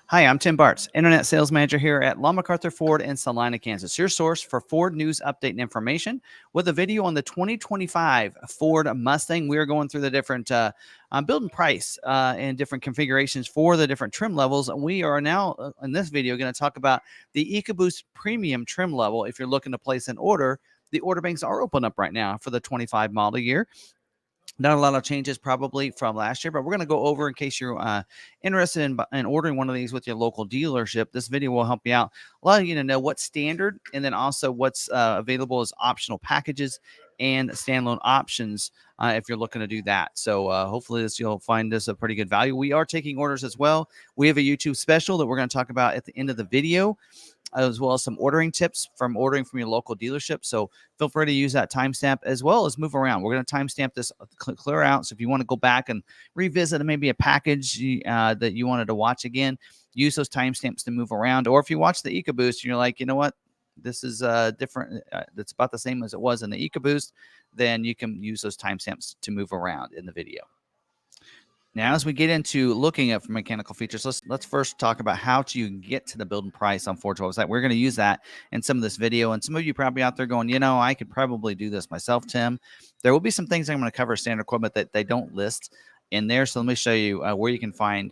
Hi, I'm Tim Bartz, Internet Sales Manager here at McArthur Ford in Salina, Kansas. Your source for Ford news, update, and information with a video on the 2025 Ford Mustang. We are going through the different build and price and different configurations for the different trim levels. We are now, in this video, going to talk about the EcoBoost Premium trim level. If you're looking to place an order, the order banks are open up right now for the 25 model year. Not a lot of changes probably from last year, but we're going to go over in case you're interested in ordering one of these with your local dealership. This video will help you out, allowing you to know what's standard and then also what's available as optional packages and standalone options if you're looking to do that. So hopefully you'll find this a pretty good value. We are taking orders as well. We have a YouTube special that we're going to talk about at the end of the video, as well as some ordering tips from ordering from your local dealership. So feel free to use that timestamp as well as move around. We're going to timestamp this clear out. So if you want to go back and revisit maybe a package that you wanted to watch again, use those timestamps to move around. Or if you watch the EcoBoost and you're like, you know what, this is different, that's about the same as it was in the EcoBoost, then you can use those timestamps to move around in the video. Now, as we get into looking at mechanical features, let's first talk about how to get to the build and price on Ford's website. We're going to use that in some of this video, and some of you probably out there going, you know, I could probably do this myself, Tim. There will be some things I'm going to cover standard equipment that they don't list in there. So let me show you where you can find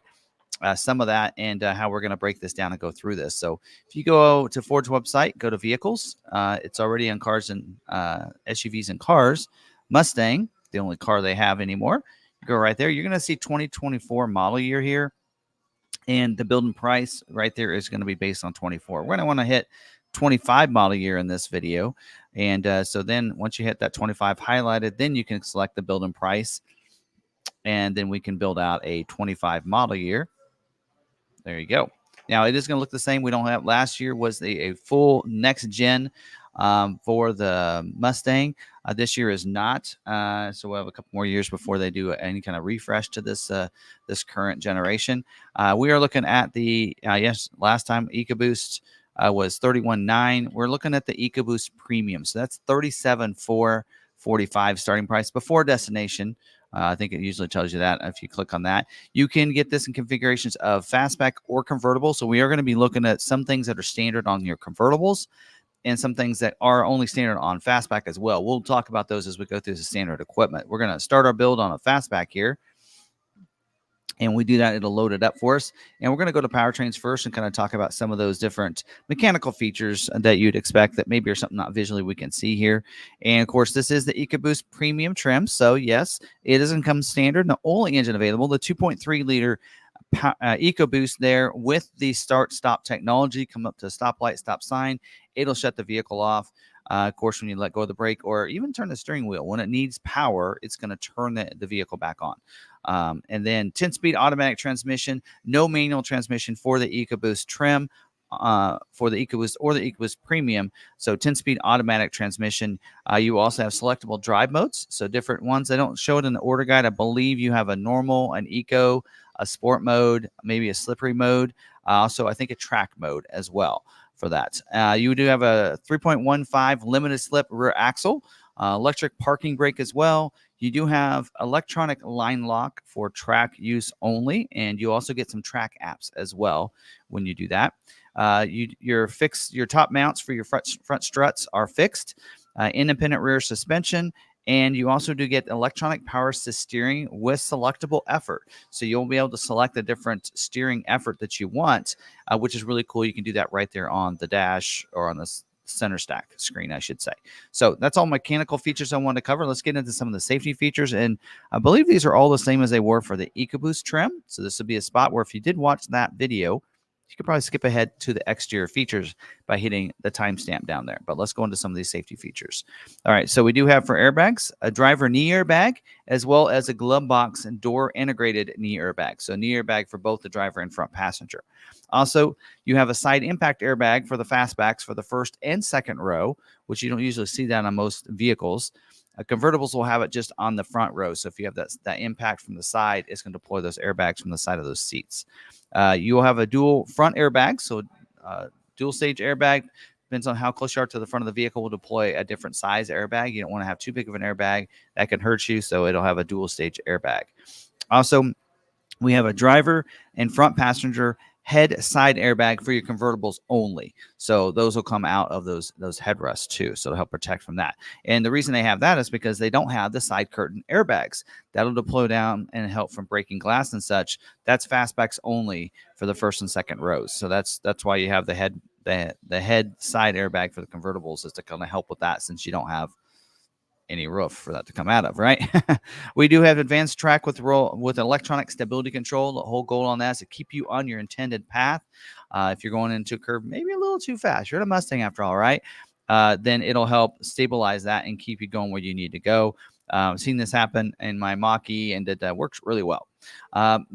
some of that and how we're going to break this down and go through this. So if you go to Ford's website, go to vehicles. It's already on cars and SUVs and cars. Mustang, the only car they have anymore. Go right there. You're going to see 2024 model year here. And the build and price right there is going to be based on 24. We're going to want to hit 25 model year in this video. And so then once you hit that 25 highlighted, then you can select the build and price. And then we can build out a 25 model year. There you go. Now, it is going to look the same. We don't have, last year was a full next gen for the Mustang. This year is not. So we'll have a couple more years before they do any kind of refresh to this this current generation. We are looking at the, yes, last time EcoBoost was 31.9. We're looking at the EcoBoost Premium. So that's 37,445 starting price before destination. I think it usually tells you that if you click on that. You can get this in configurations of fastback or convertible. So we are going to be looking at some things that are standard on your convertibles and some things that are only standard on fastback as well. We'll talk about those as we go through the standard equipment. We're going to start our build on a fastback here. And we do that, it'll load it up for us. And we're going to go to powertrains first and kind of talk about some of those different mechanical features that you'd expect that maybe are something not visually we can see here. And of course, this is the EcoBoost Premium trim. So yes, it doesn't come standard. The only engine available, the 2.3 liter EcoBoost there with the start-stop technology. Come up to a stoplight, stop sign. It'll shut the vehicle off. Of course, when you let go of the brake or even turn the steering wheel, when it needs power, it's going to turn the vehicle back on. And then 10-speed automatic transmission, no manual transmission for the EcoBoost trim, for the EcoBoost or the EcoBoost Premium. So 10-speed automatic transmission. You also have selectable drive modes, so different ones. They don't show it in the order guide. I believe you have a normal, an eco, a sport mode, maybe a slippery mode. Also, I think a track mode as well for that. You do have a 3.15 limited slip rear axle, electric parking brake as well. You do have electronic line lock for track use only, and you also get some track apps as well when you do that. Your top mounts for your front struts are fixed, independent rear suspension, and you also do get electronic power assist steering with selectable effort. So you'll be able to select the different steering effort that you want, which is really cool. You can do that right there on the dash or on the center stack screen, I should say. So that's all mechanical features I want to cover. Let's get into some of the safety features. And I believe these are all the same as they were for the EcoBoost trim. So this would be a spot where if you did watch that video, you could probably skip ahead to the exterior features by hitting the timestamp down there. But let's go into some of these safety features. All right, so we do have for airbags, a driver knee airbag, as well as a glove box and door integrated knee airbag. So knee airbag for both the driver and front passenger. Also, you have a side impact airbag for the fastbacks for the first and second row, which you don't usually see that on most vehicles. Convertibles will have it just on the front row. So if you have that impact from the side, it's going to deploy those airbags from the side of those seats. You will have a dual front airbag. So dual stage airbag, depends on how close you are to the front of the vehicle, will deploy a different size airbag. You don't want to have too big of an airbag. That can hurt you. So it'll have a dual stage airbag. Also, we have a driver and front passenger head side airbag for your convertibles only. So those will come out of those headrests too. So to help protect from that. And the reason they have that is because they don't have the side curtain airbags. That'll deploy down and help from breaking glass and such. That's fastbacks only for the first and second rows. So that's why you have the head side airbag for the convertibles, is to kind of help with that, since you don't have any roof for that to come out of, right? We do have advanced track with electronic stability control. The whole goal on that is to keep you on your intended path. If you're going into a curve maybe a little too fast, you're in a Mustang after all, right? Then it'll help stabilize that and keep you going where you need to go. I've seen this happen in my Mach-E, and it works really well.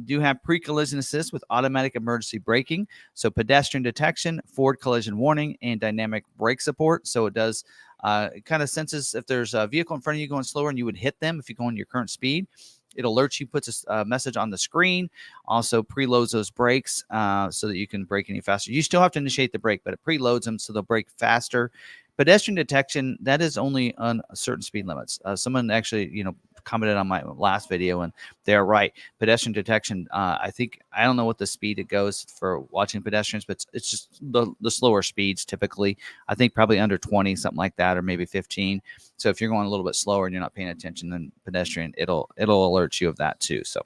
Do have pre-collision assist with automatic emergency braking, so pedestrian detection, forward collision warning, and dynamic brake support. So it does it kind of senses if there's a vehicle in front of you going slower and you would hit them if you go in your current speed. It alerts you, puts a message on the screen, also preloads those brakes so that you can brake any faster. You still have to initiate the brake, but it preloads them so they'll brake faster. Pedestrian detection, that is only on certain speed limits. Someone actually, commented on my last video, and they're right. Pedestrian detection, I don't know what the speed it goes for watching pedestrians, but it's just the slower speeds typically. I think probably under 20, something like that, or maybe 15. So if you're going a little bit slower and you're not paying attention, then pedestrian, it'll alert you of that too. So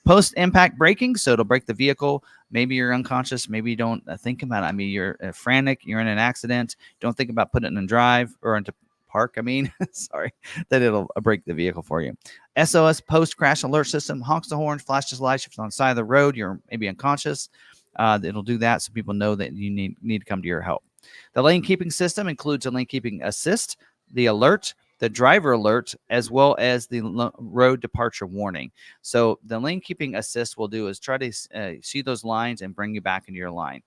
post impact braking, so it'll brake the vehicle. Maybe you're unconscious. Maybe you don't think about it. I mean, you're frantic. You're in an accident. Don't think about putting it in drive or into park. I mean, sorry, that it'll brake the vehicle for you. SOS post crash alert system honks the horn, flashes lights if it's on the side of the road. You're maybe unconscious. It'll do that so people know that you need to come to your help. The lane keeping system includes a lane keeping assist, the alert, the driver alert, as well as the road departure warning. So the lane keeping assist will do is try to see those lines and bring you back into your line.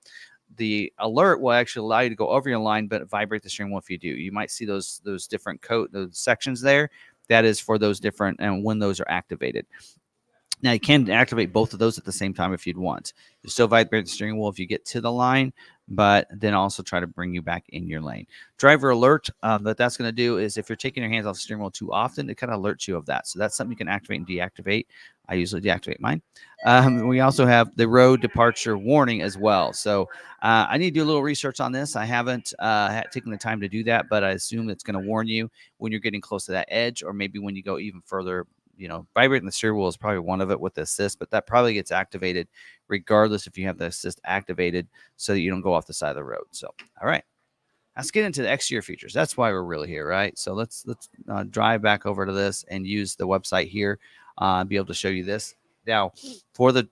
The alert will actually allow you to go over your line, but vibrate the steering wheel if you do. You might see those different those sections there. That is for those different, and when those are activated. Now, you can activate both of those at the same time if you'd want. You still vibrate the steering wheel if you get to the line, but then also try to bring you back in your lane. Driver alert, what that's going to do is if you're taking your hands off the steering wheel too often, it kind of alerts you of that. So that's something you can activate and deactivate. I usually deactivate mine. We also have the road departure warning as well. So I need to do a little research on this. I haven't taken the time to do that, but I assume it's going to warn you when you're getting close to that edge, or maybe when you go even further. Vibrating the steering wheel is probably one of it with the assist, but that probably gets activated regardless if you have the assist activated so that you don't go off the side of the road. So, all right, let's get into the exterior features. That's why we're really here, right? So let's drive back over to this and use the website here, be able to show you this. Now, for the,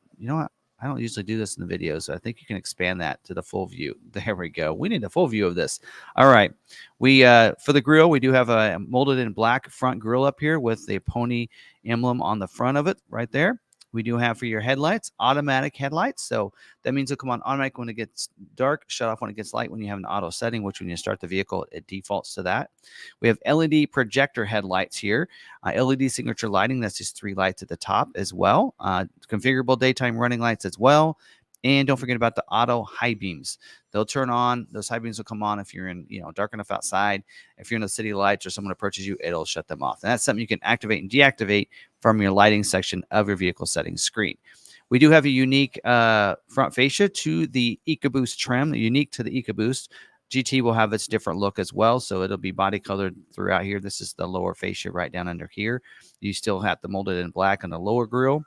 I don't usually do this in the videos, so I think you can expand that to the full view. There we go. We need a full view of this. All right. We for the grill, we do have a molded in black front grill up here with the pony emblem on the front of it right there. We do have for your headlights, automatic headlights. So that means it'll come on automatic when it gets dark, shut off when it gets light when you have an auto setting, which when you start the vehicle, it defaults to that. We have LED projector headlights here, LED signature lighting. That's just 3 lights at the top as well. Configurable daytime running lights as well. And don't forget about the auto high beams. They'll turn on. Those high beams will come on if you're in, dark enough outside. If you're in the city lights or someone approaches you, it'll shut them off. And that's something you can activate and deactivate from your lighting section of your vehicle settings screen. We do have a unique front fascia to the Ecoboost trim, unique to the Ecoboost. GT will have its different look as well, so it'll be body colored throughout here. This is the lower fascia right down under here. You still have the molded in black on the lower grille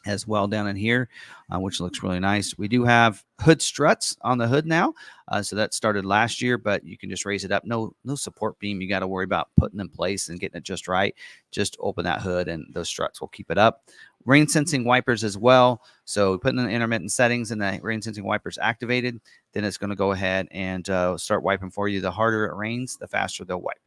as well down in here, which looks really nice. We do have hood struts on the hood now. So that started last year, but you can just raise it up. No support beam you got to worry about putting in place and getting it just right. Just open that hood and those struts will keep it up. Rain sensing wipers as well. So putting in the intermittent settings and the rain sensing wipers activated, then it's going to go ahead and start wiping for you. The harder it rains, the faster they'll wipe.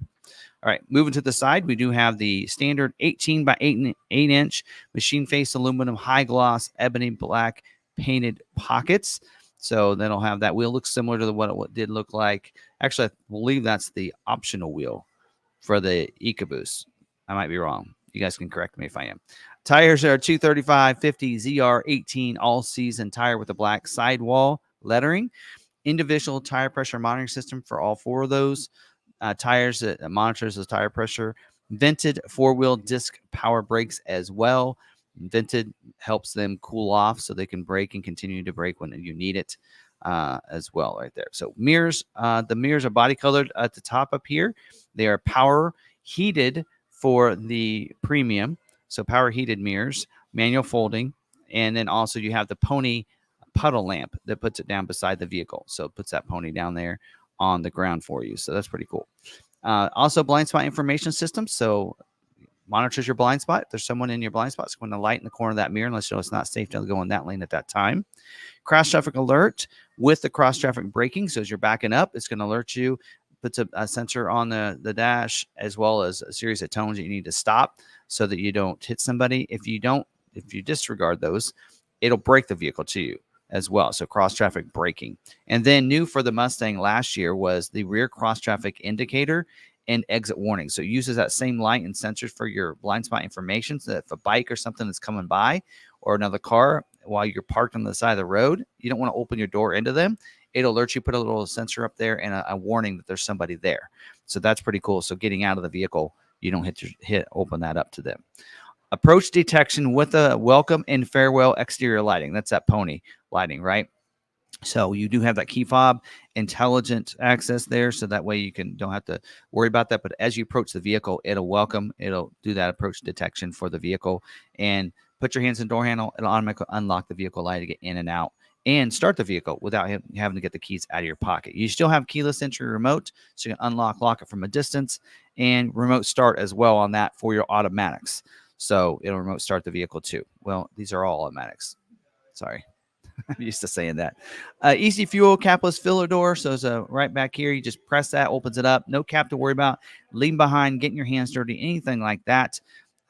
All right, moving to the side, we do have the standard 18 by 8 inch machine face aluminum high gloss ebony black painted pockets. So then it'll have that wheel. Looks similar to what it did look like. Actually, I believe that's the optional wheel for the Ecoboost. I might be wrong. You guys can correct me if I am. Tires are 235/50 ZR18 all season tire with a black sidewall lettering. Individual tire pressure monitoring system for all 4 of those. Tires that monitors the tire pressure, vented 4-wheel disc power brakes as well. vented, helps them cool off so they can brake and continue to brake when you need it as well right there. So mirrors, the mirrors are body colored at the top up here. They are power heated for the premium. So power heated mirrors, manual folding, and then also you have the pony puddle lamp that puts it down beside the vehicle. So it puts that pony down there on the ground for you. So that's pretty cool. Also blind spot information system. So monitors your blind spot. If there's someone in your blind spot, it's going to light in the corner of that mirror unless you know it's not safe to go in that lane at that time. Cross traffic alert with the cross traffic braking. So as you're backing up, it's going to alert you, puts a sensor on the dash, as well as a series of tones that you need to stop so that you don't hit somebody. If you disregard those, it'll brake the vehicle to you as well. So cross traffic braking. And then new for the Mustang last year was the rear cross traffic indicator and exit warning. So it uses that same light and sensors for your blind spot information. So that if a bike or something is coming by or another car while you're parked on the side of the road, you don't want to open your door into them. It'll alert you, put a little sensor up there and a warning that there's somebody there. So that's pretty cool. So getting out of the vehicle, you don't open that up to them. Approach detection with a welcome and farewell exterior lighting. That's that pony lighting, right? So you do have that key fob intelligent access there. So that way you don't have to worry about that. But as you approach the vehicle, it'll do that approach detection for the vehicle and put your hands in the door handle. It'll automatically unlock the vehicle light to get in and out and start the vehicle without having to get the keys out of your pocket. You still have keyless entry remote, so you can lock it from a distance, and remote start as well on that for your automatics. So it'll remote start the vehicle too. Well, these are all automatics. Sorry. I'm used to saying that. Easy fuel capless filler door. So it's right back here. You just press that, opens it up. No cap to worry about. Lean behind, getting your hands dirty, anything like that.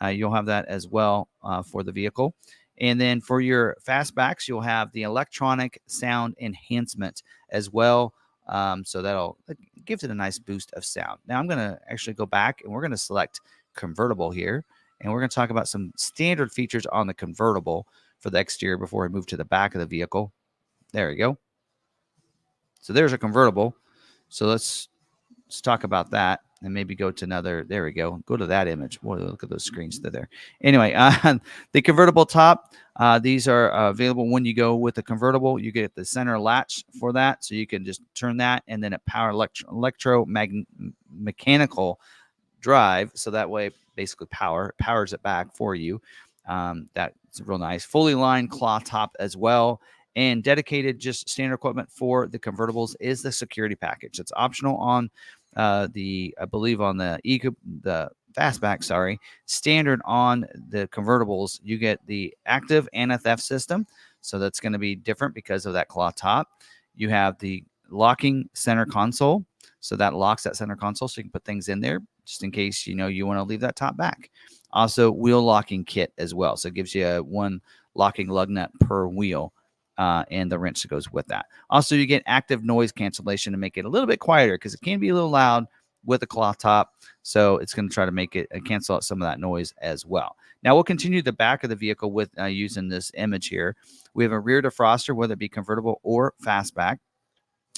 You'll have that as well for the vehicle. And then for your fastbacks, you'll have the electronic sound enhancement as well. So that gives it a nice boost of sound. Now I'm going to actually go back and we're going to select convertible here. And we're going to talk about some standard features on the convertible for the exterior before we move to the back of the vehicle. There we go. So there's a convertible. So let's talk about that and maybe go to another. There we go. Go to that image. Boy, look at those screens there. Anyway, the convertible top, these are available when you go with the convertible. You get the center latch for that. So you can just turn that and then it power mechanical drive. So that way, basically powers it back for you. That's real nice. Fully lined cloth top as well. And dedicated, just standard equipment for the convertibles is the security package. It's optional on I believe on the fastback, sorry. Standard on the convertibles, you get the active anti-theft system. So that's going to be different because of that cloth top. You have the locking center console. So that locks that center console so you can put things in there just in case you want to leave that top back. Also, wheel locking kit as well. So it gives you one locking lug nut per wheel and the wrench that goes with that. Also, you get active noise cancellation to make it a little bit quieter because it can be a little loud with a cloth top. So it's going to try to make it cancel out some of that noise as well. Now, we'll continue the back of the vehicle with using this image here. We have a rear defroster, whether it be convertible or fastback.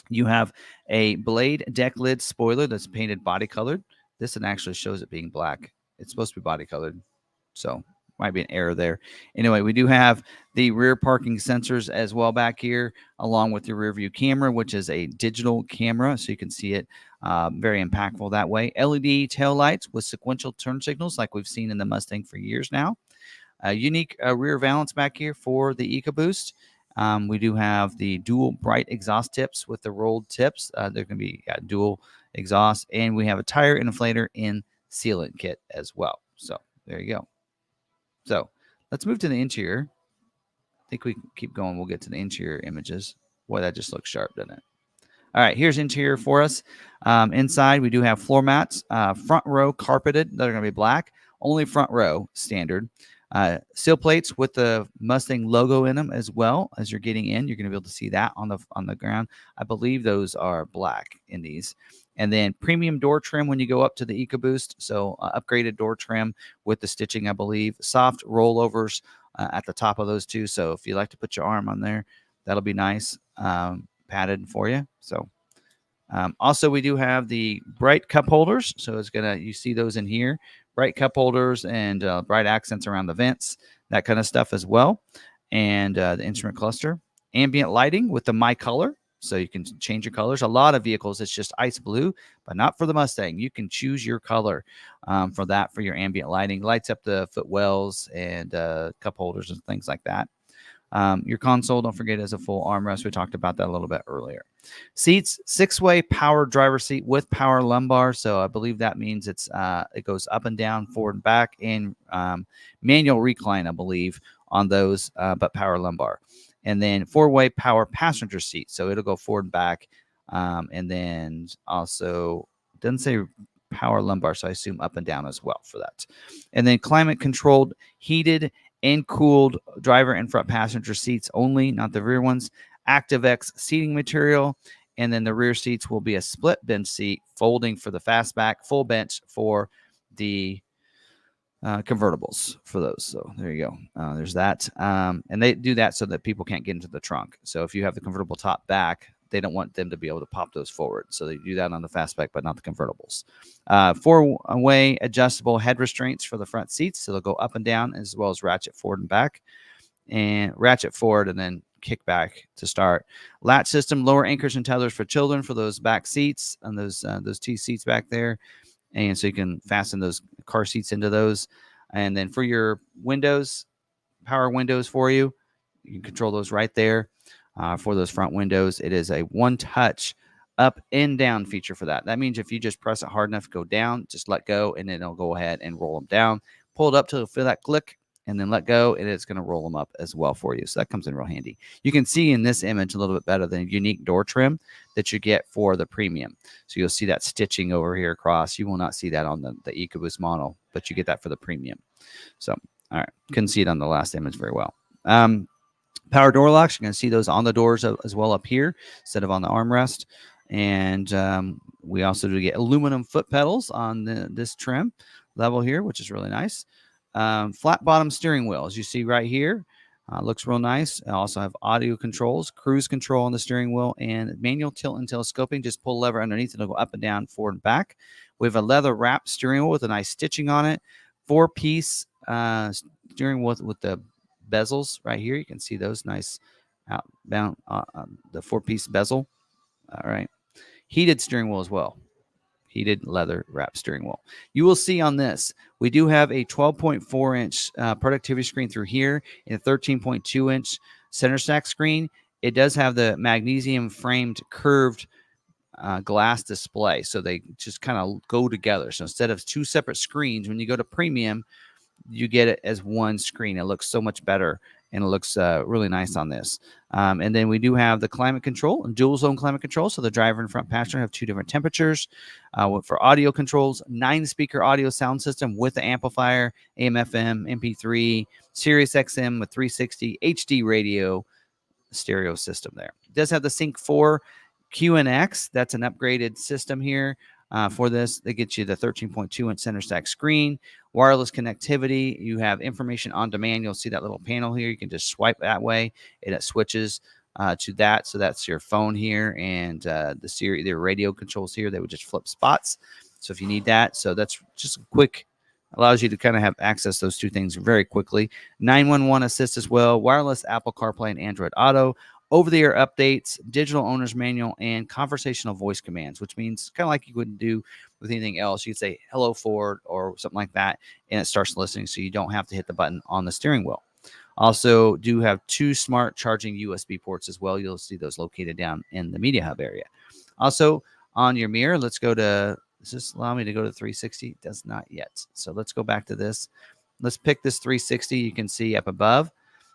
You have a blade deck lid spoiler that's painted body colored. This one actually shows it being black. It's supposed to be body colored, so might be an error there. Anyway, we do have the rear parking sensors as well back here, along with the rear view camera, which is a digital camera, so you can see it very impactful that way. LED tail lights with sequential turn signals like we've seen in the Mustang for years now. Unique rear valance back here for the EcoBoost. We do have the dual bright exhaust tips with the rolled tips. They're going to be dual exhaust, and we have a tire inflator in sealant kit as well. So there you go. So let's move to the interior. I think we can keep going. We'll get to the interior images. Boy, that just looks sharp, doesn't it? All right, here's interior for us. Inside, we do have floor mats, front row carpeted. They're going to be black. Only front row standard. Sill plates with the Mustang logo in them as well. As you're getting in, you're going to be able to see that on the ground. I believe those are black in these. And then premium door trim when you go up to the EcoBoost. So upgraded door trim with the stitching, I believe. Soft rollovers at the top of those two. So if you like to put your arm on there, that'll be nice. Padded for you. So also we do have the bright cup holders. So you see those in here. Bright cup holders and bright accents around the vents. that kind of stuff as well. And the instrument cluster, ambient lighting with the My Color. So you can change your colors. A lot of vehicles, it's just ice blue, but not for the Mustang. You can choose your color for that, for your ambient lighting. Lights up the footwells and cup holders and things like that. Your console, don't forget, is a full armrest. We talked about that a little bit earlier. Seats, 6-way power driver seat with power lumbar. So I believe that means it goes up and down, forward and back, and manual recline, I believe, on those, but power lumbar. And then 4-way power passenger seat. So it'll go forward and back. And then also, doesn't say power lumbar, so I assume up and down as well for that. And then climate controlled, heated and cooled driver and front passenger seats only, not the rear ones. ActiveX seating material. And then the rear seats will be a split bench seat, folding for the fastback, full bench for the convertibles for those. So there you go. There's that. And they do that so that people can't get into the trunk. So if you have the convertible top back, they don't want them to be able to pop those forward. So they do that on the fastback, but not the convertibles. 4-way adjustable head restraints for the front seats. So they'll go up and down, as well as ratchet forward and back, and ratchet forward and then kick back to start. Latch system, lower anchors and tethers for children for those back seats and those T seats back there. And so you can fasten those car seats into those. And then for your windows, power windows for you, you can control those right there. For those front windows, it is a one-touch up and down feature for that. That means if you just press it hard enough to go down, just let go, and then it'll go ahead and roll them down. Pull it up till you feel that click, and then let go, and it's going to roll them up as well for you. So that comes in real handy. You can see in this image a little bit better the unique door trim that you get for the premium. So you'll see that stitching over here across. You will not see that on the Ecoboost model, but you get that for the premium. So, all right. Couldn't see it on the last image very well. Power door locks, you're going to see those on the doors as well up here instead of on the armrest. And we also do get aluminum foot pedals on this trim level here, which is really nice. Flat bottom steering wheel, as you see right here. Looks real nice. I also have audio controls, cruise control on the steering wheel, and manual tilt and telescoping. Just pull a lever underneath and it'll go up and down, forward and back. We have a leather wrap steering wheel with a nice stitching on it. 4-piece steering wheel with the bezels right here. You can see those nice outbound, the 4-piece bezel. All right. Heated steering wheel as well. Heated leather wrap steering wheel. You will see on this, we do have a 12.4-inch productivity screen through here and a 13.2-inch center stack screen. It does have the magnesium framed curved glass display. So they just kind of go together. So instead of 2 separate screens, when you go to premium, you get it as one screen. It looks so much better, and it looks really nice on this. And then we do have the climate control and dual zone climate control. So the driver and front passenger have 2 different temperatures. For audio controls, 9-speaker audio sound system with the amplifier, AM, FM, MP3, Sirius XM with 360, HD radio, stereo system there. It does have the Sync 4 QNX. That's an upgraded system here. For this, they get you the 13.2-inch center stack screen, wireless connectivity. You have information on demand. You'll see that little panel here. You can just swipe that way, and it switches to that. So that's your phone here, and the radio controls here. They would just flip spots. So if you need that, so that's just quick. Allows you to kind of have access to those 2 things very quickly. 911 assist as well, wireless Apple CarPlay and Android Auto, over-the-air updates, digital owner's manual, and conversational voice commands, which means kind of like you wouldn't do with anything else. You could say, hello, Ford, or something like that, and it starts listening, so you don't have to hit the button on the steering wheel. Also do have 2 smart charging USB ports as well. You'll see those located down in the media hub area. Also, on your mirror, let's go to, does this allow me to go to 360? It does not yet. So let's go back to this. Let's pick this 360 you can see up above.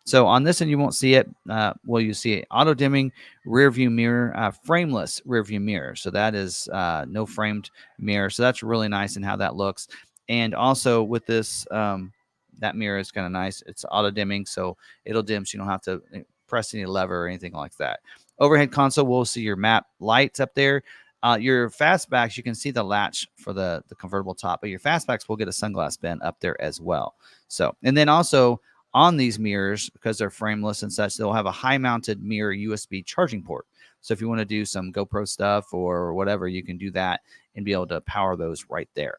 So on this one, you won't see it. Well, you see it auto dimming rear view mirror, frameless rear view mirror. So that is no framed mirror. So that's really nice in how that looks. And also with this, that mirror is kind of nice. It's auto dimming, so it'll dim, so you don't have to press any lever or anything like that. Overhead console, we'll see your map lights up there. Your fastbacks, you can see the latch for the convertible top, but your fastbacks will get a sunglass bin up there as well. So, and then also on these mirrors, because they're frameless and such, they'll have a high-mounted mirror USB charging port. So if you want to do some GoPro stuff or whatever, you can do that and be able to power those right there.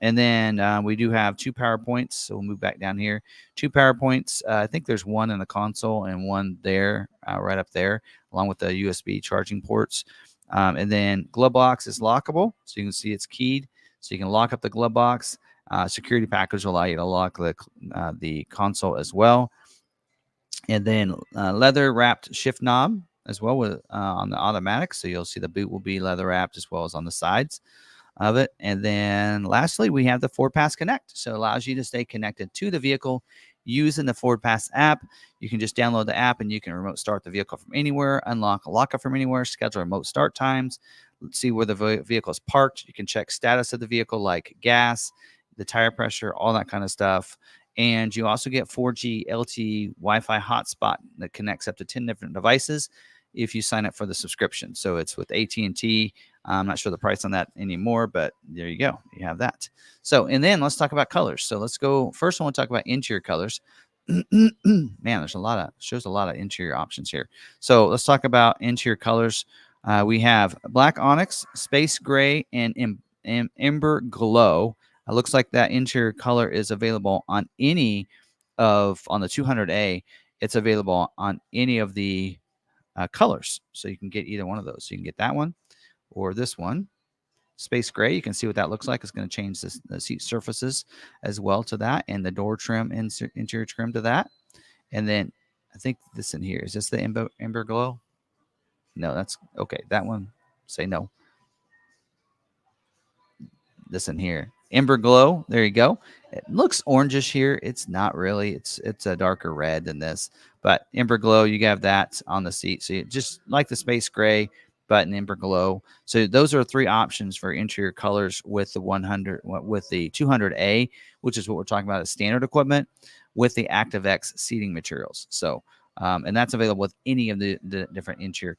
And then we do have 2 power points. So we'll move back down here. 2 power points. I think there's one in the console and one there, right up there, along with the USB charging ports. And then glove box is lockable. So you can see it's keyed. So you can lock up the glove box. Security package will allow you to lock the console as well. And then leather wrapped shift knob as well with on the automatic. So you'll see the boot will be leather wrapped as well as on the sides of it. And then lastly, we have the Ford Pass Connect. So it allows you to stay connected to the vehicle using the Ford Pass app. You can just download the app and you can remote start the vehicle from anywhere, unlock a lockup from anywhere, schedule remote start times, see where the vehicle is parked. You can check status of the vehicle like gas, the tire pressure, all that kind of stuff. And you also get 4G LTE Wi-Fi hotspot that connects up to 10 different devices if you sign up for the subscription. So it's with AT&T. I'm not sure the price on that anymore, but there you go. You have that. So, and then let's talk about colors. So let's go. First, I want to talk about interior colors. Man, there's shows a lot of interior options here. So let's talk about interior colors. We have black onyx, space gray, and ember glow. It looks like that interior color is available on on the 200A. It's available on any of the colors. So you can get either one of those. So you can get that one or this one. Space gray, you can see what that looks like. It's going to change the seat surfaces as well to that, and the door trim, interior trim to that. And then I think this in here, is this the ember glow? No, that's okay. That one, say no. This in here, ember glow. There you go. It looks orangish here. It's not really. It's a darker red than this, but ember glow. You have that on the seat, so you just like the space gray, but an ember glow. So those are 3 options for interior colors with the 200A, which is what we're talking about as standard equipment, with the ActiveX seating materials. So. And that's available with any of the different interior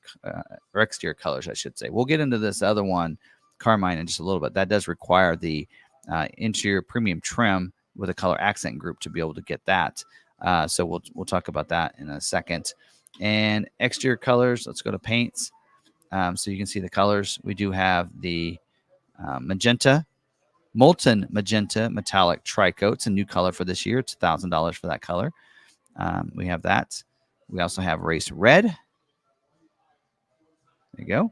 or exterior colors, I should say. We'll get into this other one, Carmine, in just a little bit. That does require the interior premium trim with a color accent group to be able to get that. So we'll talk about that in a second. And exterior colors, let's go to paints. So you can see the colors. We do have the magenta, molten magenta metallic tricoat. It's a new color for this year. It's $1,000 for that color. We have that. We also have race red. There you go.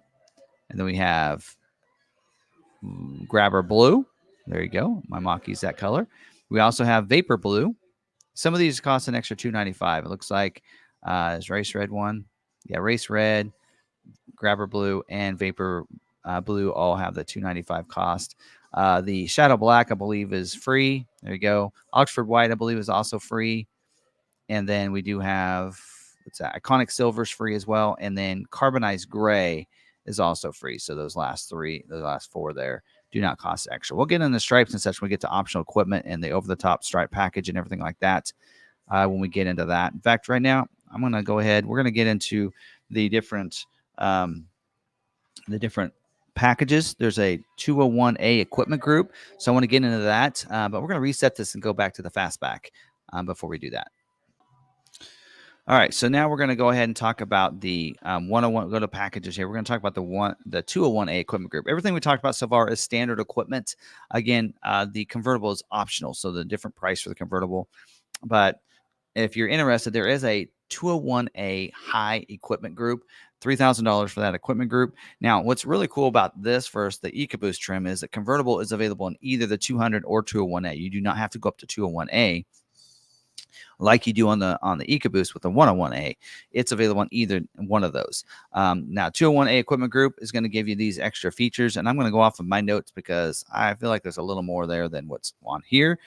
And then we have grabber blue. There you go. My Machi's that color. We also have vapor blue. Some of these cost an extra $295. It looks like is race red one. Yeah, race red, grabber blue, and vapor blue all have the $295 cost. The shadow black, I believe, is free. There you go. Oxford white, I believe, is also free. And then we do have iconic silver is free as well. And then carbonized gray is also free. So those last 4 there do not cost extra. We'll get into the stripes and such when we get to optional equipment and the over-the-top stripe package and everything like that when we get into that. In fact, right now, I'm going to go ahead. We're going to get into the different packages. There's a 201A equipment group. So I want to get into that. But we're going to reset this and go back to the fastback before we do that. All right, so now we're going to go ahead and talk about the 101. Go to packages here. We're going to talk about the 201A equipment group. Everything we talked about so far is standard equipment. Again, the convertible is optional, so the different price for the convertible. But if you're interested, there is a 201A high equipment group, $3,000 for that equipment group. Now, what's really cool about this first, the Ecoboost trim, is that convertible is available in either the 200 or 201A. You do not have to go up to 201A. Like you do on the Ecoboost with the 101A. It's available on either one of those. Now, 201A equipment group is going to give you these extra features, and I'm going to go off of my notes because I feel like there's a little more there than what's on here.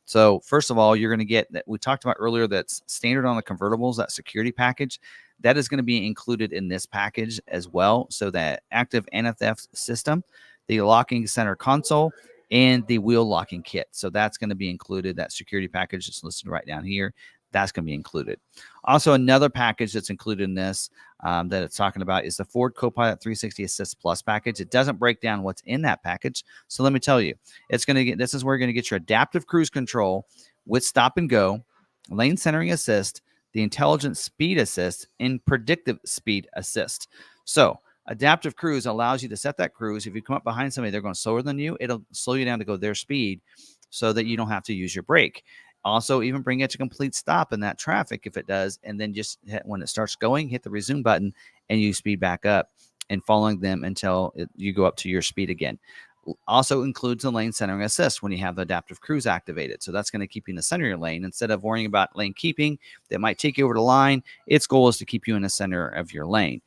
So first of all, you're going to get that we talked about earlier that's standard on the convertibles, that security package. That is going to be included in this package as well. So that active anti-theft system, the locking center console, and the wheel locking kit. So that's going to be included. That security package is listed right down here. That's going to be included. Also, another package that's included in this that it's talking about is the Ford Copilot 360 Assist Plus package. It doesn't break down what's in that package. So let me tell you, this is where you're going to get your adaptive cruise control with stop and go, lane centering assist, the intelligent speed assist, and predictive speed assist. So Adaptive cruise allows you to set that cruise. If you come up behind somebody, they're going slower than you, it'll slow you down to go their speed so that you don't have to use your brake. Also, even bring it to complete stop in that traffic if it does, and then just when it starts going, hit the resume button and you speed back up and following them until you go up to your speed again. Also includes the lane centering assist when you have the adaptive cruise activated. So that's going to keep you in the center of your lane instead of worrying about lane keeping that might take you over the line. Its goal is to keep you in the center of your lane.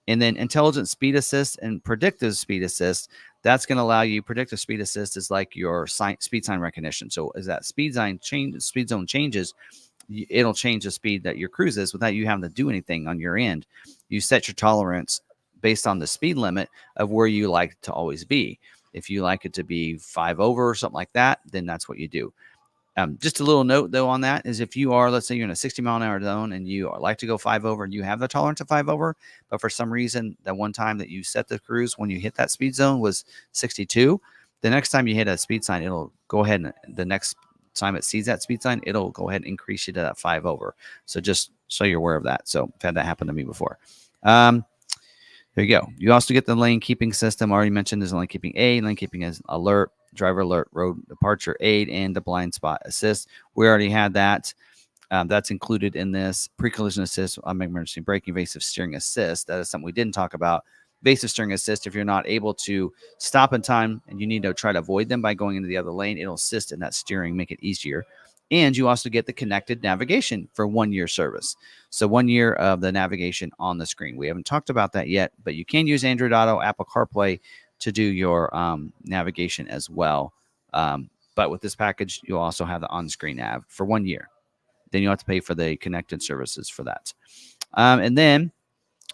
And then intelligent speed assist and predictive speed assist, that's going to allow you. Predictive speed assist is like your speed sign recognition. So as that speed zone changes, it'll change the speed that your cruise is without you having to do anything on your end. You set your tolerance based on the speed limit of where you like to always be. If you like it to be 5 over or something like that, then that's what you do. Just a little note, though, on that is if you are, let's say you're in a 60-mile-an-hour zone and you like to go 5 over and you have the tolerance of 5 over, but for some reason, that one time that you set the cruise when you hit that speed zone was 62, the next time you hit a speed sign, it'll go ahead and the next time it sees that speed sign, it'll go ahead and increase you to that 5 over. So just so you're aware of that. So I've had that happen to me before. There you go. You also get the lane keeping system. I already mentioned there's lane keeping aid. Lane keeping is alert, driver alert, road departure aid, and the blind spot assist. We already had that. That's included in this. Pre-collision assist, emergency braking, evasive steering assist. That is something we didn't talk about. Evasive steering assist, if you're not able to stop in time and you need to try to avoid them by going into the other lane, it'll assist in that steering, make it easier. And you also get the connected navigation for 1 year service. So 1 year of the navigation on the screen. We haven't talked about that yet, but you can use Android Auto, Apple CarPlay to do your navigation as well. But with this package, you'll also have the on-screen nav for 1 year. Then you have to pay for the connected services for that. And then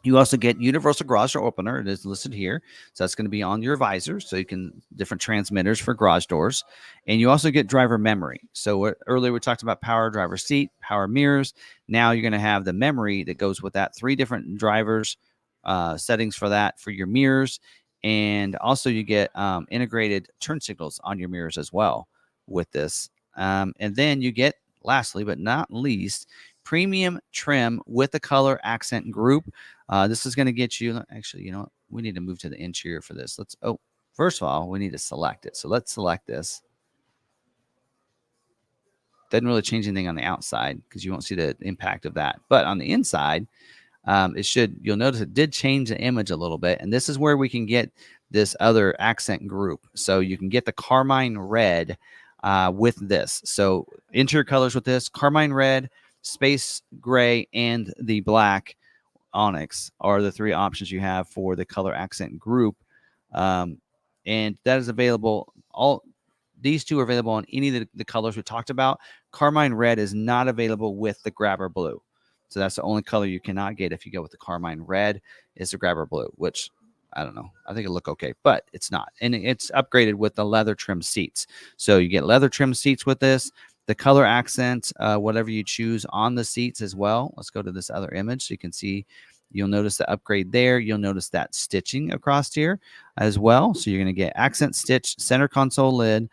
you also get universal garage door opener. It is listed here. So that's going to be on your visor. So you can different transmitters for garage doors. And you also get driver memory. So earlier we talked about power driver seat, power mirrors. Now you're going to have the memory that goes with that. 3 different drivers settings for that for your mirrors. And also you get integrated turn signals on your mirrors as well with this. And then you get, lastly but not least, premium trim with the color accent group. This is going to get you, actually, you know what? We need to move to the interior for this. First of all, we need to select it. So let's select this. Doesn't really change anything on the outside because you won't see the impact of that. But on the inside, you'll notice it did change the image a little bit. And this is where we can get this other accent group. So you can get the carmine red with this. So interior colors with this, carmine red, space gray, and the black onyx are the 3 options you have for the color accent group. And that is available. These 2 are available on any of the colors we talked about. Carmine red is not available with the grabber blue. So that's the only color you cannot get if you go with the carmine red is the grabber blue, which I don't know. I think it'll look okay, but it's not. And it's upgraded with the leather trim seats. So you get leather trim seats with this. The color accent, whatever you choose on the seats as well. Let's go to this other image so you can see. You'll notice the upgrade there. You'll notice that stitching across here as well. So you're going to get accent stitch, center console lid,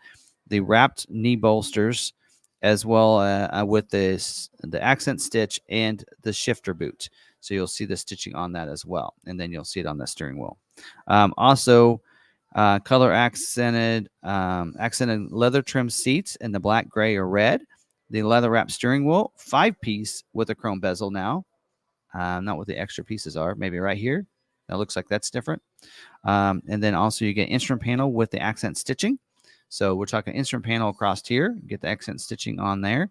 the wrapped knee bolsters, as well with the accent stitch and the shifter boot. So you'll see the stitching on that as well. And then you'll see it on the steering wheel. Also, color accented leather trim seats in the black, gray, or red. The leather wrap steering wheel, 5-piece with a chrome bezel now. Not what the extra pieces are. Maybe right here. That looks like that's different. And then also you get instrument panel with the accent stitching. So we're talking instrument panel across here. Get the accent stitching on there.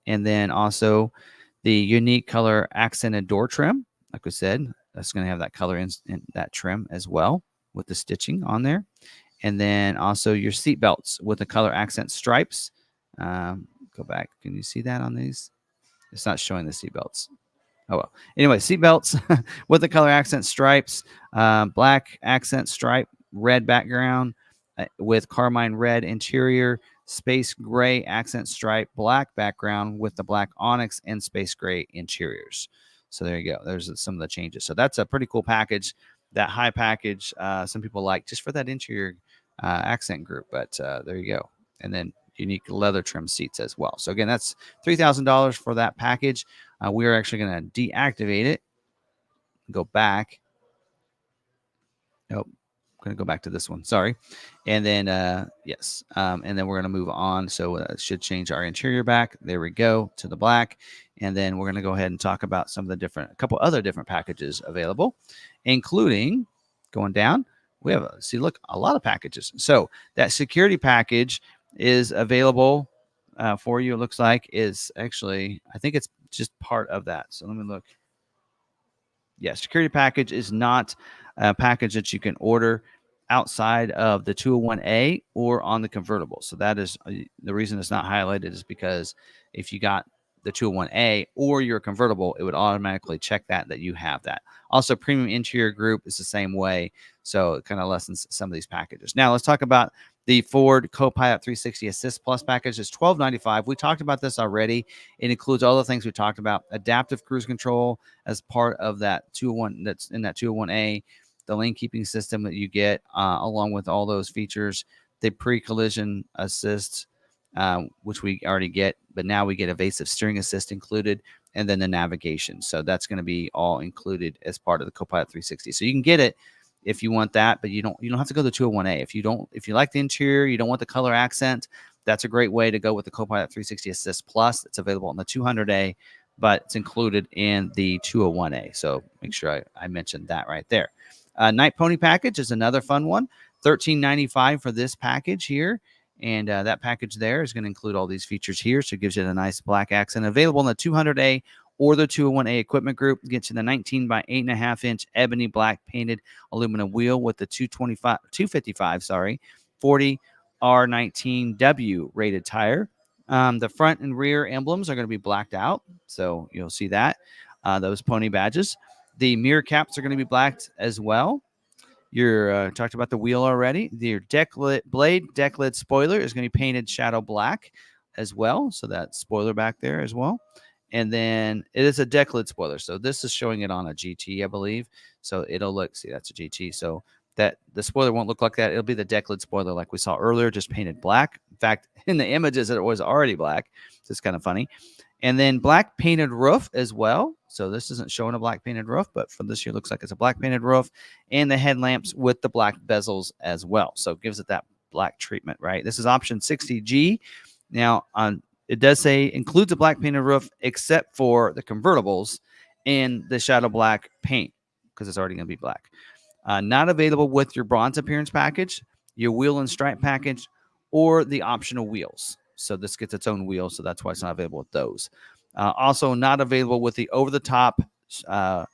And then also the unique color accented door trim. Like we said, that's going to have that color in that trim as well with the stitching on there. And then also your seat belts with the color accent stripes. Go back. Can you see that on these? It's not showing the seat belts. Oh, well. Anyway, seat belts with the color accent stripes, black accent stripe, red background with carmine red interior, space gray accent stripe, black background with the black onyx and space gray interiors. So there you go. There's some of the changes. So that's a pretty cool package. That high package, some people like just for that interior accent group. But there you go. And then unique leather trim seats as well. So again, that's $3,000 for that package. We are actually going to deactivate it, go back, Oh, I'm going to go back to this one. Sorry. And then, yes. And then we're going to move on. So it should change our interior back. There we go to the black. And then we're going to go ahead and talk about some of the different, a couple other different packages available, including going down. We have, see, look, a lot of packages. So that security package is available for you. It looks like is actually, I think it's just part of that. So let me look. Yeah, security package is not a package that you can order outside of the 201A or on the convertible. So that is the reason it's not highlighted is because if you got the 201A or your convertible, it would automatically check that you have that. Also, premium interior group is the same way. So it kind of lessens some of these packages. Now let's talk about the Ford Copilot 360 Assist Plus package. Is $12.95. We talked about this already. It includes all the things we talked about: adaptive cruise control as part of that 201 that's in that 201A, the lane keeping system that you get along with all those features, the pre-collision assist, which we already get, but now we get evasive steering assist included, and then the navigation. So that's going to be all included as part of the Copilot 360. So you can get it if you want that, but you don't have to go to the 201A. If you like the interior, you don't want the color accent, that's a great way to go with the Copilot 360 Assist Plus. It's available on the 200A, but it's included in the 201A. So make sure I mentioned that right there. Nite Pony package is another fun one. $13.95 for this package here. And that package there is going to include all these features here. So it gives you a nice black accent. Available in the 200A or the 201A equipment group. Gets you the 19 by 8.5 inch ebony black painted aluminum wheel with the 255 40 R19W rated tire. The front and rear emblems are going to be blacked out, so you'll see that. Those pony badges. The mirror caps are going to be blacked as well. You're talked about the wheel already. Your blade deck lid spoiler is going to be painted shadow black as well. So that spoiler back there as well. And then it is a deck lid spoiler. So this is showing it on a GT, I believe. So it'll look, see, that's a GT. So that the spoiler won't look like that. It'll be the deck lid spoiler like we saw earlier, just painted black. In fact, in the images, it was already black. So it's kind of funny. And then black painted roof as well. So this isn't showing a black painted roof, but for this year, looks like it's a black painted roof, and the headlamps with the black bezels as well. So it gives it that black treatment, right? This is option 60G. Now, it does say includes a black painted roof except for the convertibles and the shadow black paint because it's already going to be black. Not available with your bronze appearance package, your wheel and stripe package, or the optional wheels. So this gets its own wheel, so that's why it's not available with those. Also not available with the over-the-top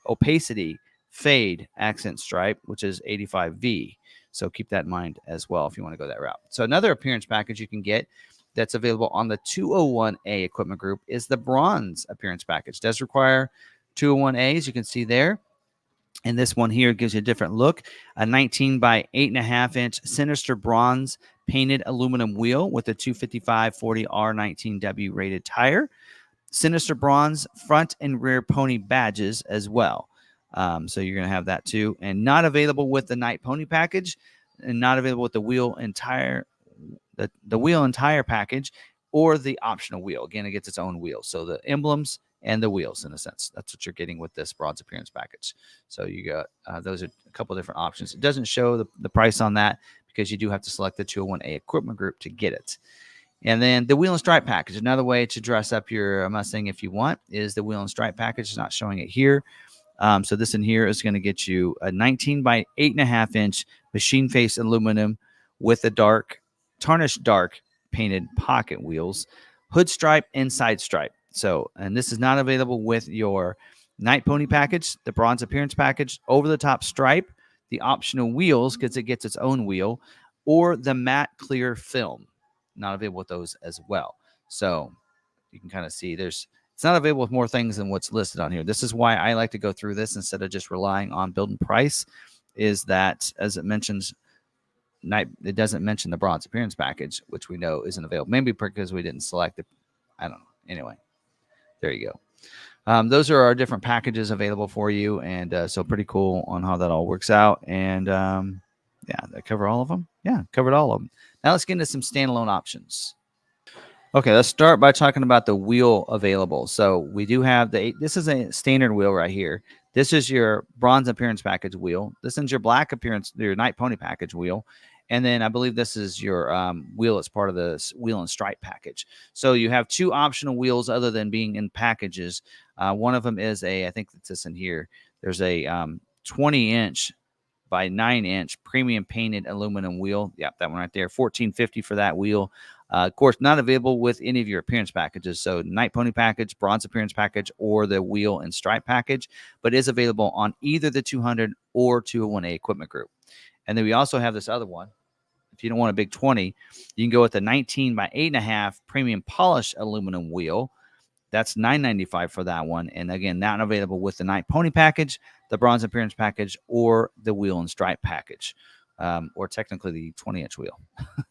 opacity fade accent stripe, which is 85V. So keep that in mind as well if you want to go that route. So another appearance package you can get that's available on the 201A equipment group is the bronze appearance package. It does require 201As, you can see there. And this one here gives you a different look. A 19 by 8.5 inch Sinister bronze painted aluminum wheel with a 255 40 R19W rated tire. Sinister bronze front and rear pony badges as well. So you're going to have that too. And not available with the Nite Pony package, and not available with the wheel and tire, the wheel and tire package, or the optional wheel. Again, it gets its own wheel. So the emblems and the wheels, in a sense, that's what you're getting with this bronze appearance package. So you got those are a couple of different options. It doesn't show the price on that because you do have to select the 201A equipment group to get it. And then the wheel and stripe package, another way to dress up your Mustang if you want, is the wheel and stripe package. It's not showing it here. So this in here is going to get you a 19 by 8.5 inch machine face aluminum with a tarnished dark painted pocket wheels, hood stripe and side stripe. So, and this is not available with your Nite Pony package, the bronze appearance package, over the top stripe, the optional wheels because it gets its own wheel, or the matte clear film. Not available with those as well. So you can kind of see it's not available with more things than what's listed on here. This is why I like to go through this instead of just relying on build and price, is that as it mentions, it doesn't mention the bronze appearance package, which we know isn't available. Maybe because we didn't select it. I don't know. Anyway, there you go. Those are our different packages available for you. And so pretty cool on how that all works out. And yeah, did I cover all of them? Yeah, covered all of them. Now let's get into some standalone options. Okay, let's start by talking about the wheel available. So we do have this is a standard wheel right here. This is your bronze appearance package wheel. This is your black appearance, your Nite Pony package wheel. And then I believe this is your wheel as part of the wheel and stripe package. So you have two optional wheels other than being in packages. One of them is I think it's this in here. There's a 20-inch by 9-inch premium painted aluminum wheel. Yep, that one right there. $14.50 for that wheel. Of course, not available with any of your appearance packages. So Nite Pony package, bronze appearance package, or the wheel and stripe package, but is available on either the 200 or 201A equipment group. And then we also have this other one. If you don't want a big 20, you can go with the 19 by 8.5 premium polished aluminum wheel. That's $9.95 for that one. And again, not available with the Nite Pony package, the bronze appearance package, or the wheel and stripe package, or technically the 20-inch wheel,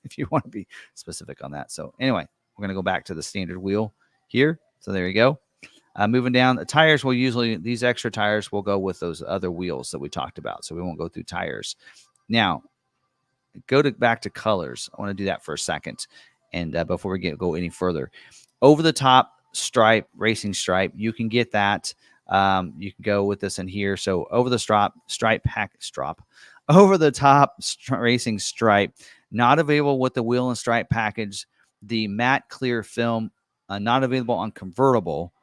if you want to be specific on that. So anyway, we're going to go back to the standard wheel here. So there you go. Moving down, the tires will usually, these extra tires will go with those other wheels that we talked about. So we won't go through tires. Now, back to colors. I want to do that for a second. And before we go any further, over the top stripe, racing stripe, you can get that. You can go with this in here. So over the over the top racing stripe, not available with the wheel and stripe package. The matte clear film, not available on convertible,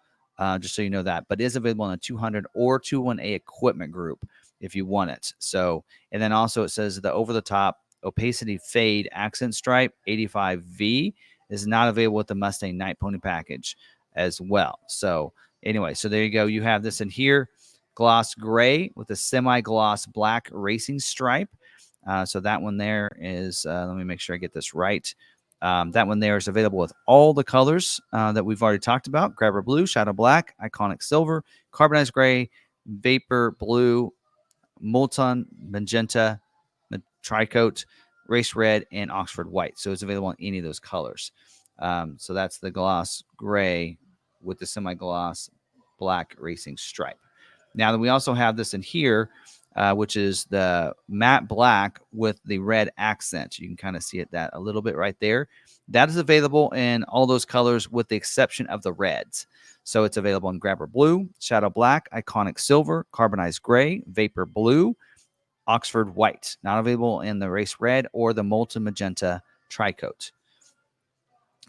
just so you know that, but is available in a 200 or 201A equipment group if you want it. So, and then also it says the over the top opacity fade accent stripe 85V is not available with the Mustang Nite Pony package as well. So anyway, so there you go. You have this in here, gloss gray with a semi-gloss black racing stripe. So that one there is, let me make sure I get this right. That one there is available with all the colors that we've already talked about: grabber blue, shadow black, iconic silver, carbonized gray, vapor blue, molten magenta, tricoat, race red, and Oxford white. So it's available in any of those colors. So that's the gloss gray with the semi-gloss black racing stripe. Now, then we also have this in here, which is the matte black with the red accent. You can kind of see it that a little bit right there. That is available in all those colors with the exception of the reds. So it's available in grabber blue, shadow black, iconic silver, carbonized gray, vapor blue, Oxford white. Not available in the race red or the molten magenta tricoat.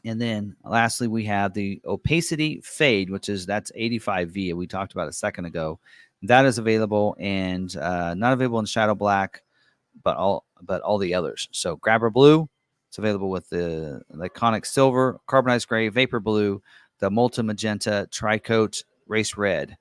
And then lastly, we have the opacity fade, that's 85V. We talked about a second ago. That is available and not available in shadow black, but all the others. So grabber blue, it's available with the iconic silver, carbonized gray, vapor blue, the molten magenta, tricoat, race red,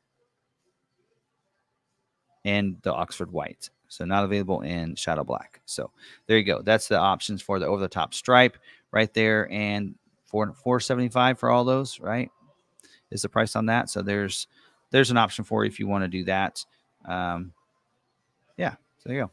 and the Oxford white. So not available in shadow black. So there you go. That's the options for the over the top stripe right there, and $475 for all those, right, is the price on that. So there's an option for you if you want to do that. Yeah, so there you go.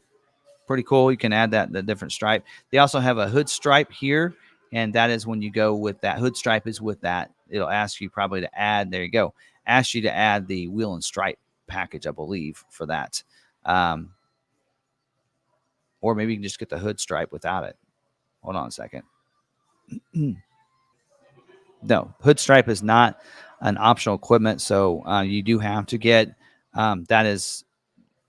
Pretty cool. You can add the different stripe. They also have a hood stripe here, and that is when you go with that hood stripe is with that. It'll ask you probably to add. There you go. Ask you to add the wheel and stripe package, I believe, for that. Or maybe you can just get the hood stripe without it. Hold on a second. No, hood stripe is not an optional equipment, so you do have to get. That is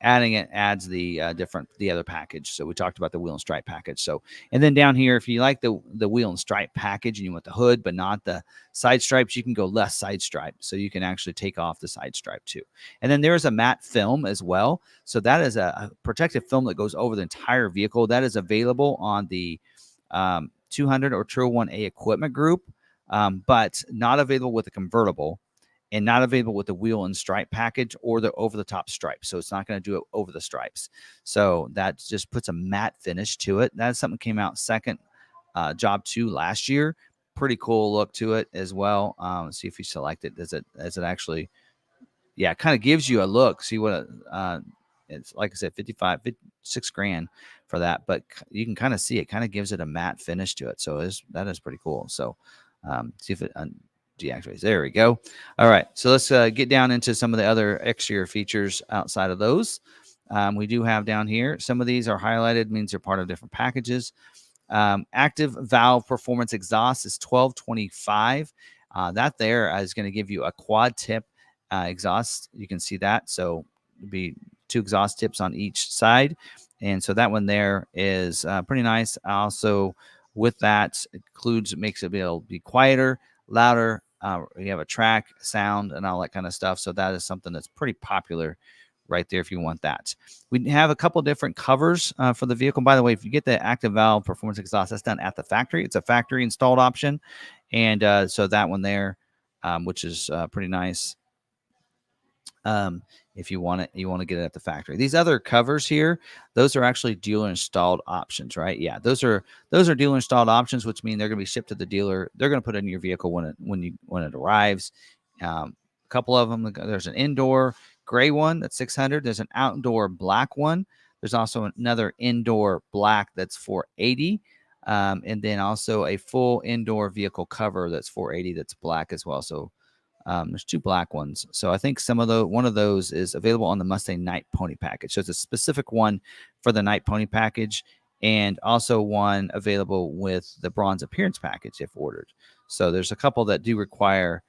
adding it adds the other package. So we talked about the wheel and stripe package. So, and then down here, if you like the wheel and stripe package and you want the hood but not the side stripes, you can go less side stripe. So you can actually take off the side stripe too. And then there is a matte film as well. So that is a protective film that goes over the entire vehicle. That is available on the 200 or 201A equipment group, but not available with a convertible, and not available with the wheel and stripe package or the over the top stripes. So it's not going to do it over the stripes. So that just puts a matte finish to it. That's something that came out second job 2 last year. Pretty cool look to it as well. Let's see if you select it. Does it actually, yeah, it kind of gives you a look. See what it's like I said, 56 grand for that, but you can kind of see it kind of gives it a matte finish to it. So that is pretty cool. So see if it deactivates. There we go. All right. So let's get down into some of the other exterior features outside of those. We do have down here, some of these are highlighted, means they're part of different packages. Active valve performance exhaust is $12.25. That there is going to give you a quad tip exhaust. You can see that. So be 2 exhaust tips on each side. And so that one there is pretty nice. Also, with that, makes it be quieter, louder. You have a track, sound, and all that kind of stuff. So that is something that's pretty popular right there if you want that. We have a couple different covers for the vehicle. By the way, if you get the active valve performance exhaust, that's done at the factory. It's a factory installed option. And so that one there, which is pretty nice. If you want it, you want to get it at the factory. These other covers here, those are actually dealer installed options, right? Yeah, those are dealer installed options, which mean they're going to be shipped to the dealer. They're going to put it in your vehicle when it arrives. A couple of them. There's an indoor gray one that's $600. There's an outdoor black one. There's also another indoor black that's $480. And then also a full indoor vehicle cover that's $480. That's black as well. So there's 2 black ones. So I think one of those is available on the Mustang Nite Pony package. So it's a specific one for the Nite Pony package, and also one available with the bronze appearance package if ordered. So there's a couple that do require,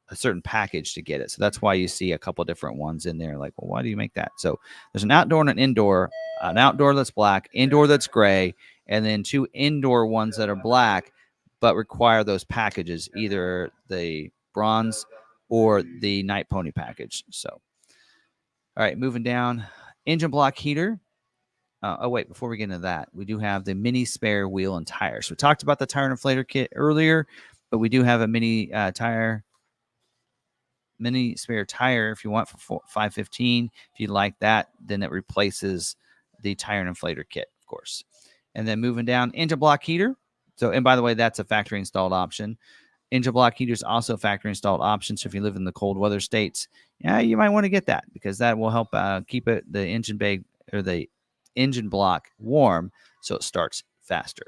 a certain package to get it. So that's why you see a couple different ones in there. Like, well, why do you make that? So there's an outdoor and an indoor. An outdoor that's black, indoor that's gray, and then 2 indoor ones that are black, but require those packages, either the bronze or the Nite Pony package. So, all right, moving down, engine block heater. Wait, before we get into that, we do have the mini spare wheel and tires. We talked about the tire inflator kit earlier, but we do have a mini spare tire if you want for $515. If you like that, then it replaces the tire and inflator kit, of course. And then moving down, engine block heater. So, and by the way, that's a factory installed option. Engine block heater is also a factory installed option. So if you live in the cold weather states, yeah, you might want to get that because that will help keep the engine bay or the engine block warm so it starts faster.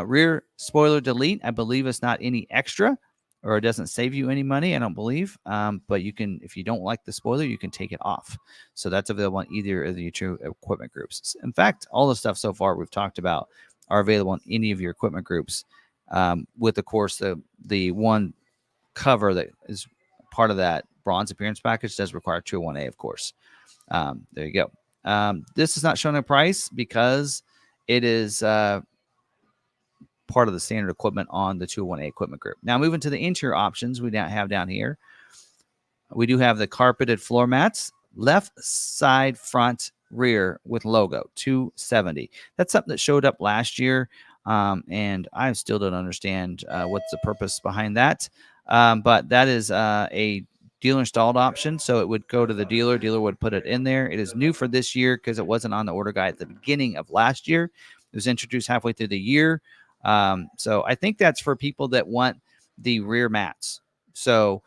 Rear spoiler delete, I believe it's not any extra, or it doesn't save you any money, I don't believe. But you can, if you don't like the spoiler, you can take it off. So that's available on either of the two equipment groups. In fact, all the stuff so far we've talked about are available in any of your equipment groups. With, of course, the one cover that is part of that bronze appearance package does require 201A, of course. There you go. This is not showing a price because it is part of the standard equipment on the 201A equipment group. Now, moving to the interior options we now have down here. We do have the carpeted floor mats, left side, front, rear with logo, $270. That's something that showed up last year, and I still don't understand what's the purpose behind that. But that is a dealer installed option, so it would go to the dealer. Dealer would put it in there. It is new for this year because it wasn't on the order guide at the beginning of last year. It was introduced halfway through the year. So I think that's for people that want the rear mats. So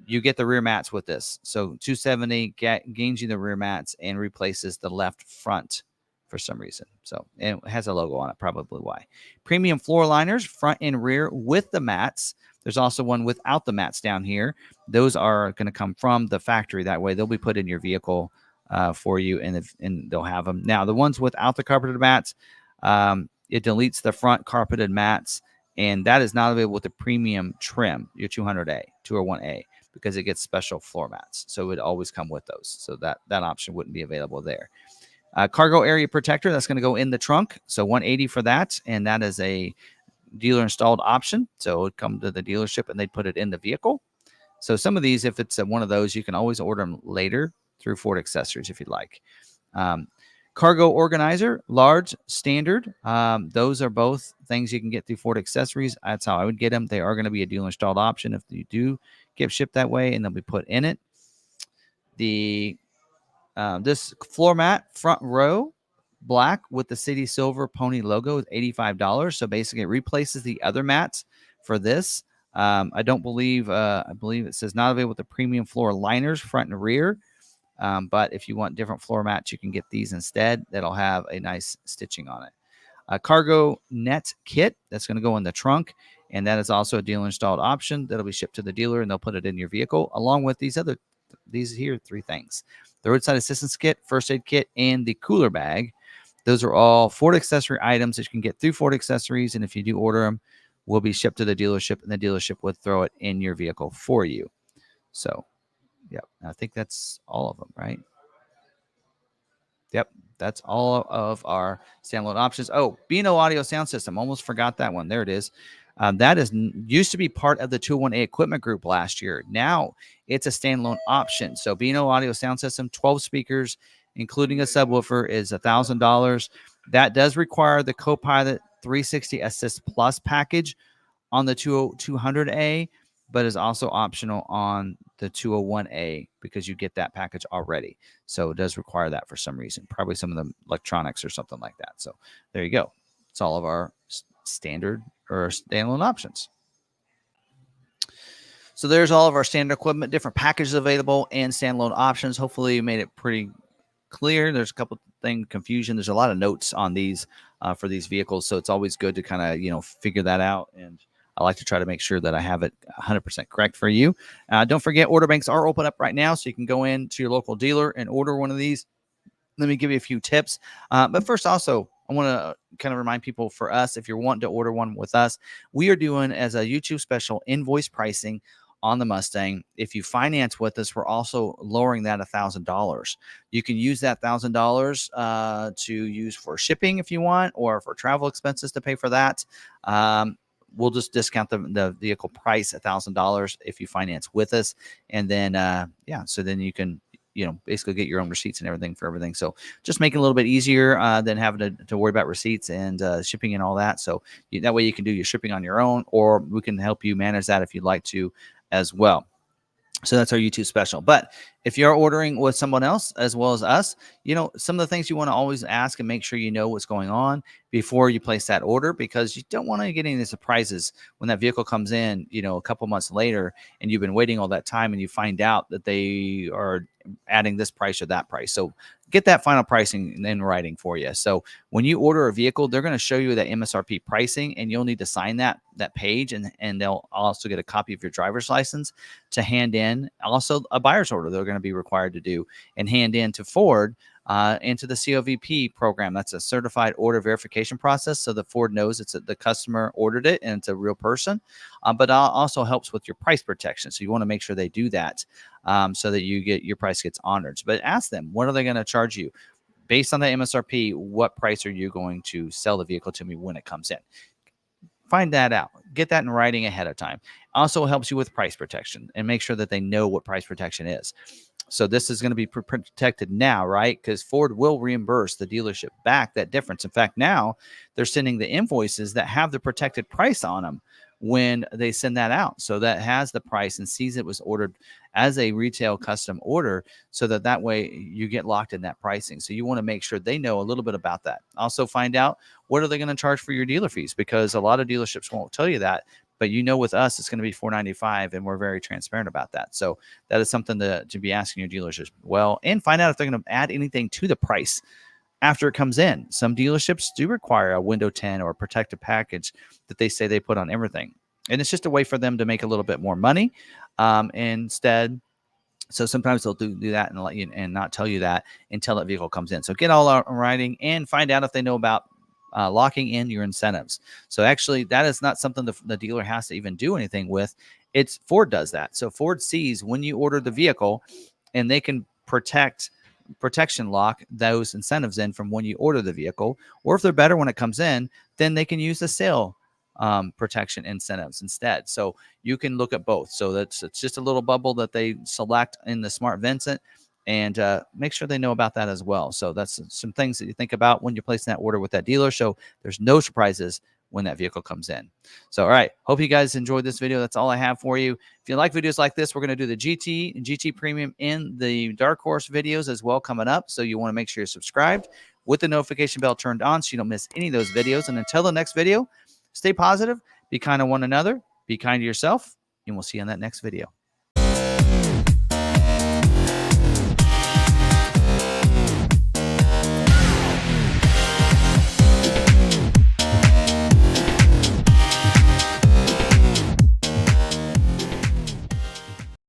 you get the rear mats with this. So 270 gains you the rear mats and replaces the left front for some reason. So, and it has a logo on it, probably why. Premium floor liners, front and rear with the mats. There's also one without the mats down here. Those are going to come from the factory. That way they'll be put in your vehicle for you, and they'll have them. Now, the ones without the carpeted mats, it deletes the front carpeted mats, and that is not available with the premium trim, your 200A, 201A, because it gets special floor mats. So it would always come with those. So that option wouldn't be available there. Cargo area protector, that's going to go in the trunk. So $180 for that, and that is a dealer installed option. So it would come to the dealership and they'd put it in the vehicle. So some of these, if it's one of those, you can always order them later through Ford Accessories if you'd like. Cargo organizer, large, standard. Those are both things you can get through Ford Accessories. That's how I would get them. They are going to be a dealer installed option if you do get shipped that way, and they'll be put in it. This floor mat, front row, black with the City Silver Pony logo is $85. So basically, it replaces the other mats for this. I believe it says not available with the premium floor liners, front and rear. But if you want different floor mats, you can get these instead. That'll have a nice stitching on it. A cargo net kit that's going to go in the trunk, and that is also a dealer installed option that'll be shipped to the dealer, and they'll put it in your vehicle along with these here 3 things: the roadside assistance kit, first aid kit, and the cooler bag. Those are all Ford accessory items that you can get through Ford Accessories, and if you do order them, will be shipped to the dealership, and the dealership would throw it in your vehicle for you. So Yep. I think that's all of them, right? Yep. That's all of our standalone options. Oh, B&O audio sound system. Almost forgot that one. There it is. That is used to be part of the 201A equipment group last year. Now it's a standalone option. So B&O audio sound system, 12 speakers, including a subwoofer, is $1,000. That does require the Copilot 360 Assist Plus package on the 200A, but is also optional on the 201A because you get that package already. So it does require that for some reason, probably some of the electronics or something like that. So there you go. It's all of our standard or standalone options. So there's all of our standard equipment, different packages available, and standalone options. Hopefully you made it pretty clear. There's a couple thing confusion. There's a lot of notes on these for these vehicles, so it's always good to kind of figure that out. And I like to try to make sure that I have it 100% correct for you. Don't forget, order banks are open up right now, so you can go in to your local dealer and order one of these. Let me give you a few tips. But first, also, I want to kind of remind people, for us, if you're wanting to order one with us, we are doing, as a YouTube special, invoice pricing on the Mustang. If you finance with us, we're also lowering that $1,000. You can use that $1,000 to use for shipping if you want, or for travel expenses to pay for that. We'll just discount the vehicle price $1,000 if you finance with us. And then, so then you can basically get your own receipts and everything for everything. So just make it a little bit easier than having to worry about receipts and shipping and all that. So that way you can do your shipping on your own, or we can help you manage that if you'd like to as well. So that's our YouTube special. But if you're ordering with someone else as well as us, some of the things you want to always ask and make sure you know what's going on before you place that order, because you don't want to get any surprises when that vehicle comes in, a couple months later, and you've been waiting all that time and you find out that they are adding this price or that price. So get that final pricing in writing for you. So when you order a vehicle, they're going to show you that MSRP pricing, and you'll need to sign that page, and they'll also get a copy of your driver's license to hand in. Also a buyer's order they're going to be required to do and hand in to Ford into the COVP program. That's a certified order verification process, so the Ford knows the customer ordered it and it's a real person. But also helps with your price protection. So you want to make sure they do that so that your price gets honored. But ask them, what are they going to charge you based on the MSRP? What price are you going to sell the vehicle to me when it comes in? Find that out. Get that in writing ahead of time. Also helps you with price protection, and make sure that they know what price protection is. So this is going to be protected now, right? Because Ford will reimburse the dealership back that difference. In fact, now they're sending the invoices that have the protected price on them when they send that out. So that has the price and sees it was ordered as a retail custom order, so that way you get locked in that pricing. So you want to make sure they know a little bit about that. Also find out, what are they going to charge for your dealer fees? Because a lot of dealerships won't tell you that. But with us, it's going to be $495, and we're very transparent about that. So that is something to be asking your dealers as well. And find out if they're going to add anything to the price after it comes in. Some dealerships do require a window 10 or a protective package that they say they put on everything. And it's just a way for them to make a little bit more money instead. So sometimes they'll do that and let you, and not tell you that until that vehicle comes in. So get all out in writing and find out if they know about locking in your incentives. So actually, that is not something the dealer has to even do anything with. It's Ford does that. So Ford sees when you order the vehicle, and they can protection lock those incentives in from when you order the vehicle. Or if they're better when it comes in, then they can use the sale protection incentives instead. So you can look at both. So it's just a little bubble that they select in the Smart Vincent, and make sure they know about that as well. So that's some things that you think about when you're placing that order with that dealer. So there's no surprises when that vehicle comes in. So, all right. Hope you guys enjoyed this video. That's all I have for you. If you like videos like this, we're going to do the GT and GT Premium in the Dark Horse videos as well coming up. So you want to make sure you're subscribed with the notification bell turned on so you don't miss any of those videos. And until the next video, stay positive, be kind to one another, be kind to yourself, and we'll see you on that next video.